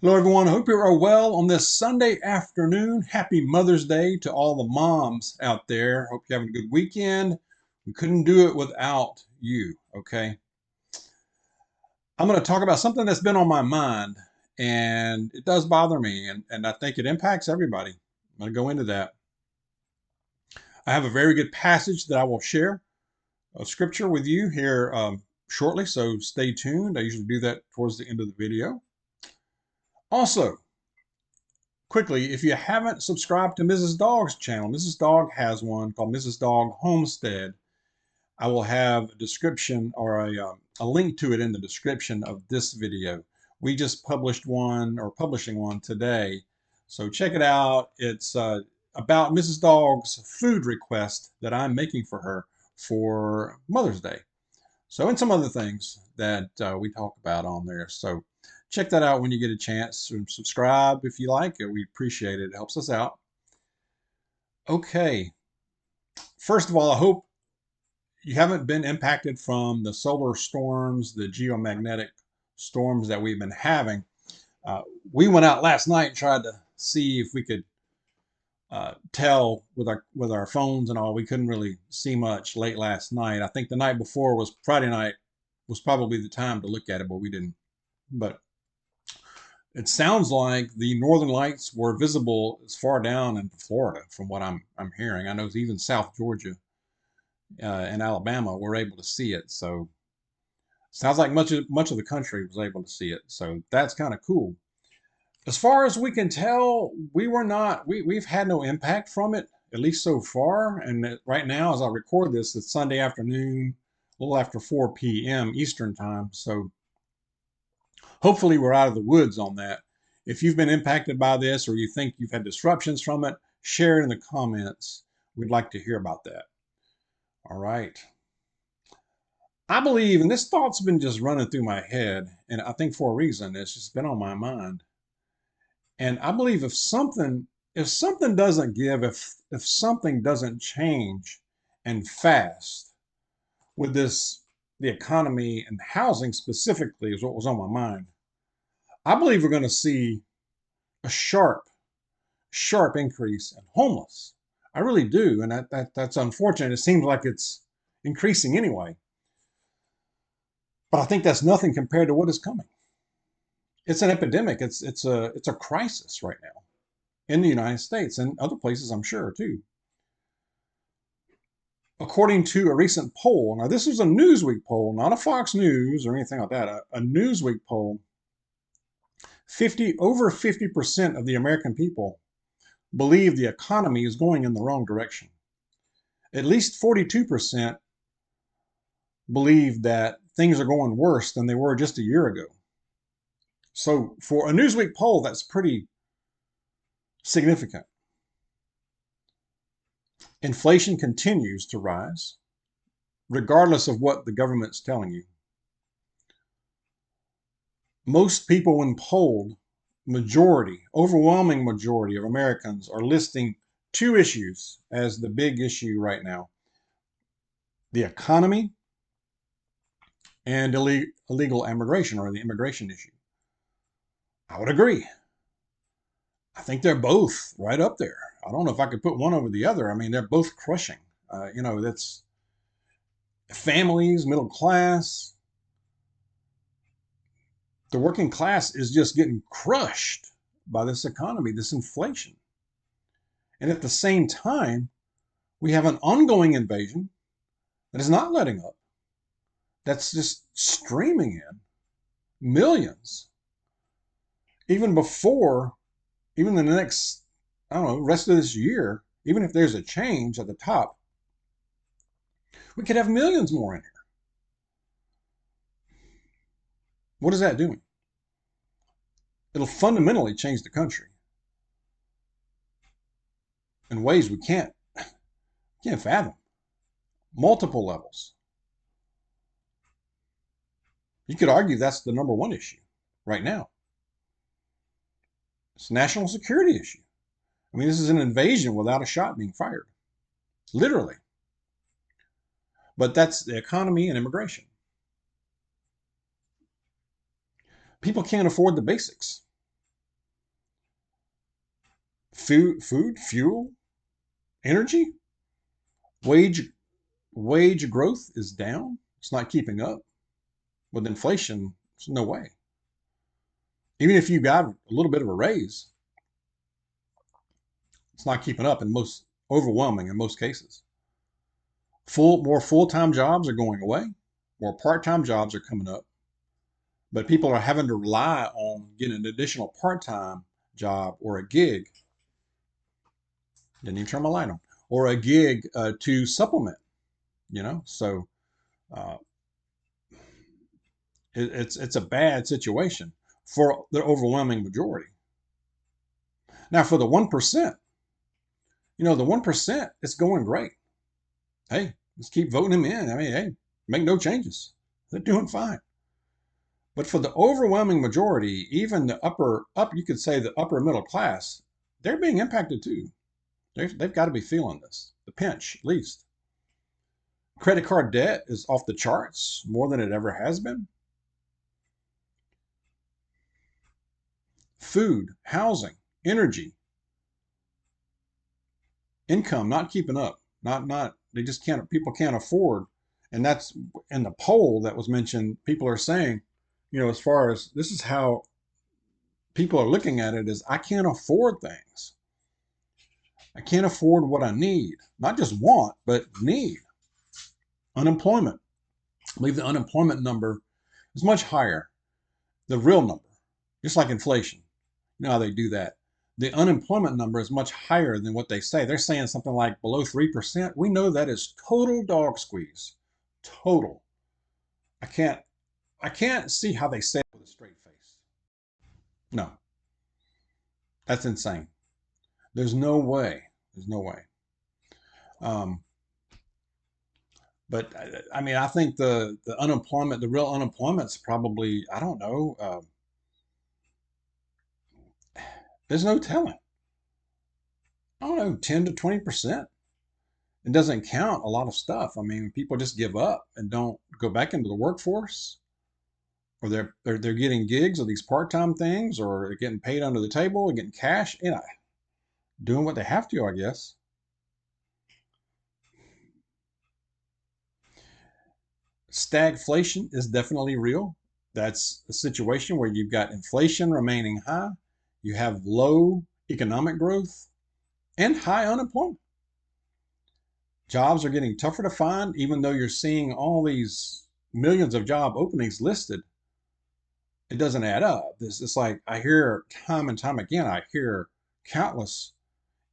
Hello, everyone. I hope you are well on this Sunday afternoon. Happy Mother's Day to all the moms out there. Hope you're having a good weekend. We couldn't do it without you, okay? I'm going to talk about something that's been on my mind, and it does bother me, and I think it impacts everybody. I'm going to go into that. I have a very good passage that I will share of scripture with you here shortly, so stay tuned. I usually do that towards the end of the video. Also, quickly, if you haven't subscribed to Mrs. Dawg's channel, Mrs. Dawg has one called Mrs. Dawg Homestead. I will have a description or a link to it in the description of this video. We just published one or publishing one today, so check it out. It's about Mrs. Dawg's food request that I'm making for her for Mother's Day. So, and some other things that we talk about on there. So check that out when you get a chance. Subscribe if you like it. We appreciate it. It helps us out. Okay. First of all, I hope you haven't been impacted from the solar storms, the geomagnetic storms that we've been having. We went out last night and tried to see if we could tell with our phones and all. We couldn't really see much late last night. I think the night before was Friday night was probably the time to look at it, but we didn't. But it sounds like the northern lights were visible as far down into Florida, from what I'm hearing. I know even South Georgia and Alabama were able to see it. So sounds like much of the country was able to see it. So that's kind of cool. As far as we can tell, we've had no impact from it, at least so far. And right now, as I record this, it's Sunday afternoon, a little after 4 p.m. Eastern time. So hopefully we're out of the woods on that. If you've been impacted by this or you think you've had disruptions from it, share it in the comments. We'd like to hear about that. All right. I believe, and this thought's been just running through my head, and I think for a reason, it's just been on my mind. And I believe if something doesn't give, if something doesn't change and fast with the economy and housing specifically is what was on my mind. I believe we're going to see a sharp increase in homeless. I really do, and that's unfortunate. It seems like it's increasing anyway, but I think that's nothing compared to what is coming. It's an epidemic. It's a crisis right now in the United States and other places, I'm sure, too. According to a recent poll, now this is a Newsweek poll, not a Fox News or anything like that, a Newsweek poll, over 50% of the American people believe the economy is going in the wrong direction. At least 42% believe that things are going worse than they were just a year ago. So for a Newsweek poll, that's pretty significant. Inflation continues to rise, regardless of what the government's telling you. Most people, when polled, overwhelming majority of Americans are listing two issues as the big issue right now: the economy and illegal immigration, or the immigration issue. I would agree. I think they're both right up there. I don't know if I could put one over the other. I mean, they're both crushing. That's families, middle class. The working class is just getting crushed by this economy, this inflation. And at the same time, we have an ongoing invasion that is not letting up, that's just streaming in millions. Even the next, I don't know, rest of this year, even if there's a change at the top, we could have millions more in here. What is that doing? It'll fundamentally change the country in ways we can't fathom. Multiple levels. You could argue that's the number one issue right now. It's a national security issue. I mean, this is an invasion without a shot being fired, literally. But that's the economy and immigration. People can't afford the basics. food, fuel, energy, wage wage growth is down. It's not keeping up with inflation. There's no way. Even if you got a little bit of a raise, it's not keeping up in most overwhelming in most cases. More full-time jobs are going away. More part-time jobs are coming up. But people are having to rely on getting an additional part-time job or a gig. Didn't even turn my light on. Or a gig to supplement, So uh, it's a bad situation for the overwhelming majority. Now, for the 1%, the 1%, it's going great. Hey, let's keep voting them in. I mean, hey, make no changes. They're doing fine. But for the overwhelming majority, even you could say the upper middle class, they're being impacted too. They've got to be feeling this, the pinch at least. Credit card debt is off the charts more than it ever has been. Food, housing, energy, income not keeping up. They just can't, people can't afford. And that's in the poll that was mentioned. People are saying, as far as this is how people are looking at it, is I can't afford things. I can't afford what I need, not just want, but need. Unemployment. I believe the unemployment number is much higher, the real number, just like inflation. You know how they do that. The unemployment number is much higher than what they say. They're saying something like below 3%. We know that is total dog squeeze. Total. I can't see how they say it with a straight face. No, that's insane. There's no way. There's no way. Um, but I mean, I think the unemployment, the real unemployment's probably, I don't know. There's no telling. I don't know, 10 to 20%. It doesn't count a lot of stuff. I mean, people just give up and don't go back into the workforce, or they're getting gigs or these part-time things, or they're getting paid under the table, or getting cash, doing what they have to, I guess. Stagflation is definitely real. That's a situation where you've got inflation remaining high, you have low economic growth, and high unemployment. Jobs are getting tougher to find, even though you're seeing all these millions of job openings listed. It doesn't add up. It's like I hear time and time again, I hear countless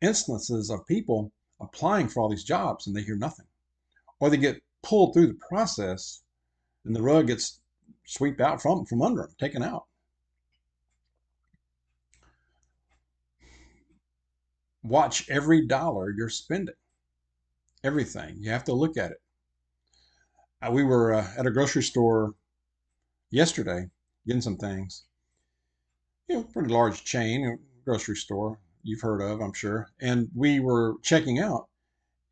instances of people applying for all these jobs and they hear nothing. Or they get pulled through the process and the rug gets swept out from under them, taken out. Watch every dollar you're spending. Everything. You have to look at it. We were at a grocery store yesterday getting some things. Pretty large chain grocery store you've heard of, I'm sure. And we were checking out,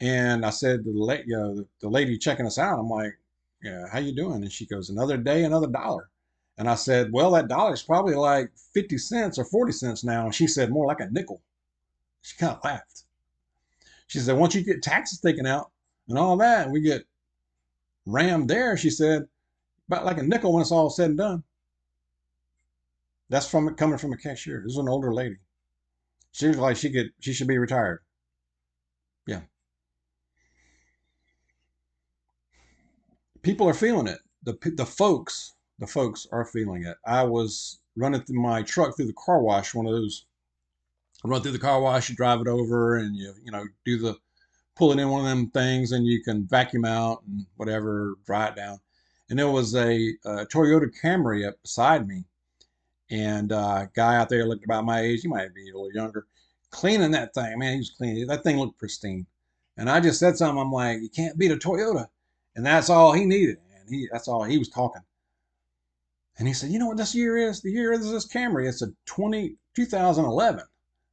and I said to the lady checking us out, I'm like, "Yeah, how you doing?" And she goes, "Another day, another dollar." And I said, "Well, that dollar is probably like 50 cents or 40 cents now." And she said, "More like a nickel." She kind of laughed. She said, "Once you get taxes taken out and all that, and we get rammed there," she said, "about like a nickel when it's all said and done." That's coming from a cashier. This is an older lady. She was like she should be retired. Yeah. People are feeling it. The folks are feeling it. I was running through my truck through the car wash, one of those. I run through the car wash, you drive it over, and do the pull it in one of them things, and you can vacuum out and whatever, dry it down. And there was a Toyota Camry up beside me, and a guy out there looked about my age. He might be a little younger, cleaning that thing. Man, he was cleaning. That thing looked pristine. And I just said something. I'm like, you can't beat a Toyota. And that's all he needed. And that's all he was talking. And he said, you know what this year is? The year is this Camry. It's a 2011.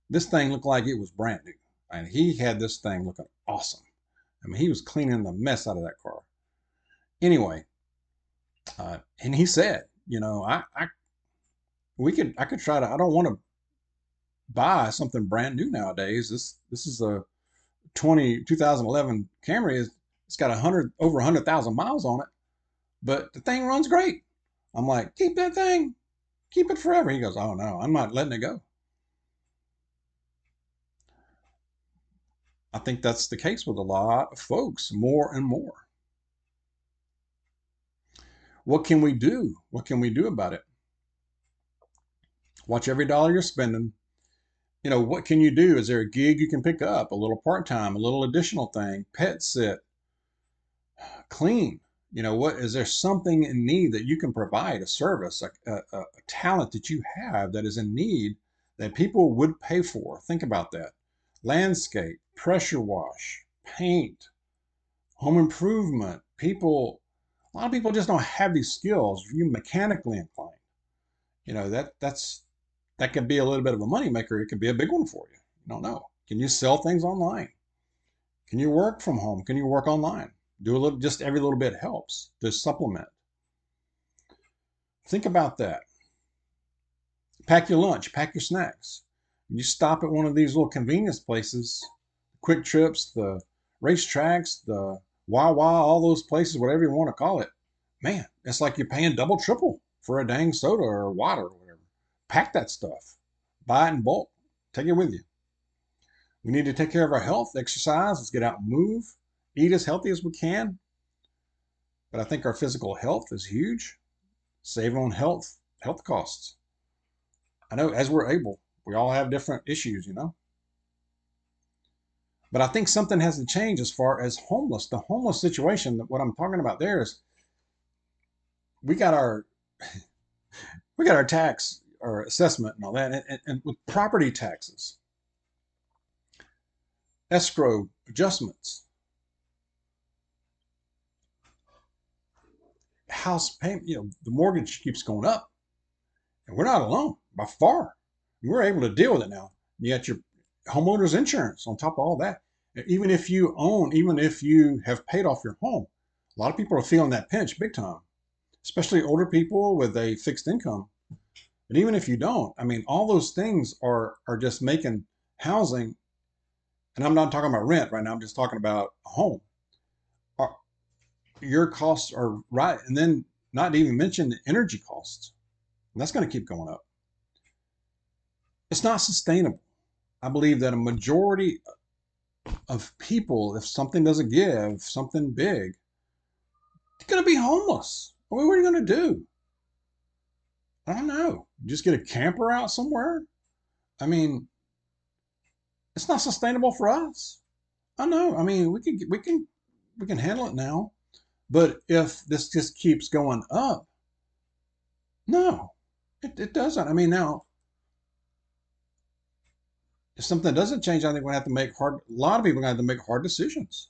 This thing looked like it was brand new. And he had this thing looking awesome. I mean, he was cleaning the mess out of that car. Anyway, and he said, I could try to, I don't want to buy something brand new nowadays. This is a 2011 Camry. It's got over 100,000 miles on it, but the thing runs great. I'm like, keep that thing, keep it forever. He goes, oh no, I'm not letting it go. I think that's the case with a lot of folks, more and more. What can we do? What can we do about it? Watch every dollar you're spending. You know, what can you do? Is there a gig you can pick up? A little part-time, a little additional thing, pet sit, clean. You know, what is there something in need that you can provide, a service, a talent that you have that is in need that people would pay for? Think about that. Landscape, pressure wash, paint, home improvement. A lot of people just don't have these skills. If you're mechanically inclined, you know, that could be a little bit of a moneymaker. It could be a big one for you. You don't know. Can you sell things online? Can you work from home? Can you work online? Do a little, just every little bit helps to supplement. Think about that. Pack your lunch, pack your snacks. You stop at one of these little convenience places, Quick Trips, the racetracks, the Wawa, all those places, whatever you want to call it. Man, it's like you're paying double, triple for a dang soda or water or whatever. Pack that stuff. Buy it in bulk. Take it with you. We need to take care of our health, exercise, let's get out and move, eat as healthy as we can. But I think our physical health is huge. Save on health costs. I know as we're able, we all have different issues, you know. But I think something has to change as far as homeless. The homeless situation, what I'm talking about there is we got our we got our tax or assessment and all that, and with property taxes, escrow adjustments, house payment, you know, the mortgage keeps going up, and we're not alone by far. We're able to deal with it now. You got your homeowner's insurance on top of all that. Even if you own, even if you have paid off your home, a lot of people are feeling that pinch big time, especially older people with a fixed income. But even if you don't, I mean, all those things are just making housing, and I'm not talking about rent right now, I'm just talking about a home. Your costs are right. And then not to even mention the energy costs. And that's going to keep going up. It's not sustainable. I believe that a majority of people, if something doesn't give, something big, they're going to be homeless. I mean, what are you going to do? I don't know. Just get a camper out somewhere? I mean, it's not sustainable for us. I know. I mean, we can handle it now. But if this just keeps going up, no, it doesn't. I mean, now if something doesn't change, I think we're gonna have to make hard. A lot of people are gonna have to make hard decisions.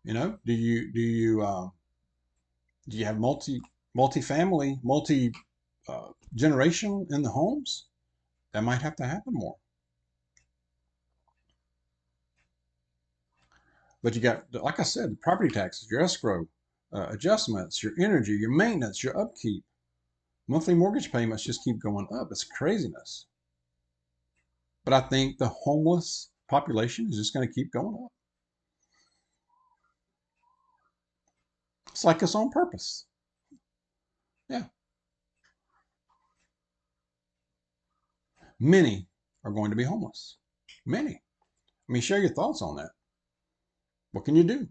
You know, do you have multi-family, multi generation in the homes? That might have to happen more. But you got, like I said, the property taxes, your escrow adjustments, your energy, your maintenance, your upkeep. Monthly mortgage payments just keep going up. It's craziness. But I think the homeless population is just going to keep going up. It's like it's on purpose. Yeah. Many are going to be homeless. Many. I mean, share your thoughts on that. What can you do?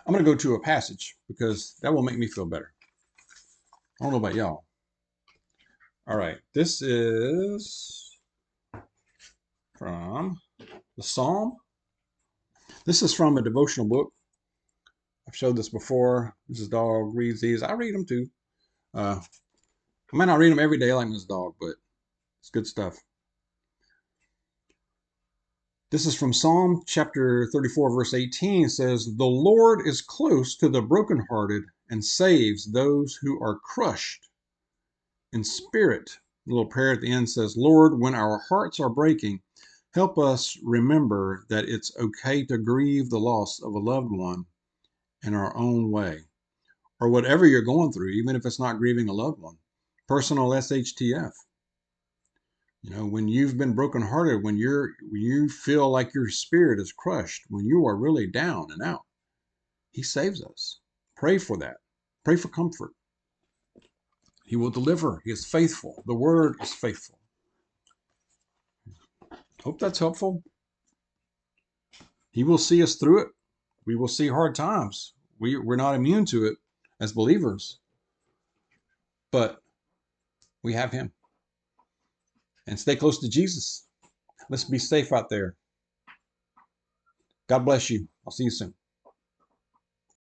I'm going to go to a passage because that will make me feel better. I don't know about y'all. All right. This is from the Psalm. This is from a devotional book. I've showed this before. Mrs. Dawg reads these. I read them too. I might not read them every day like Mrs. Dawg, but it's good stuff. This is from Psalm chapter 34, verse 18. It says, "The Lord is close to the brokenhearted and saves those who are crushed in spirit." The little prayer at the end says, "Lord, when our hearts are breaking, help us remember that it's okay to grieve the loss of a loved one in our own way." Or whatever you're going through, even if it's not grieving a loved one. personal SHTF. You know, when you've been brokenhearted, when you feel like your spirit is crushed, when you are really down and out, he saves us. Pray for that. Pray for comfort. He will deliver. He is faithful. The word is faithful. Hope that's helpful. He will see us through it. We will see hard times. We're not immune to it as believers, but we have him. And stay close to Jesus. Let's be safe out there. God bless you. I'll see you soon.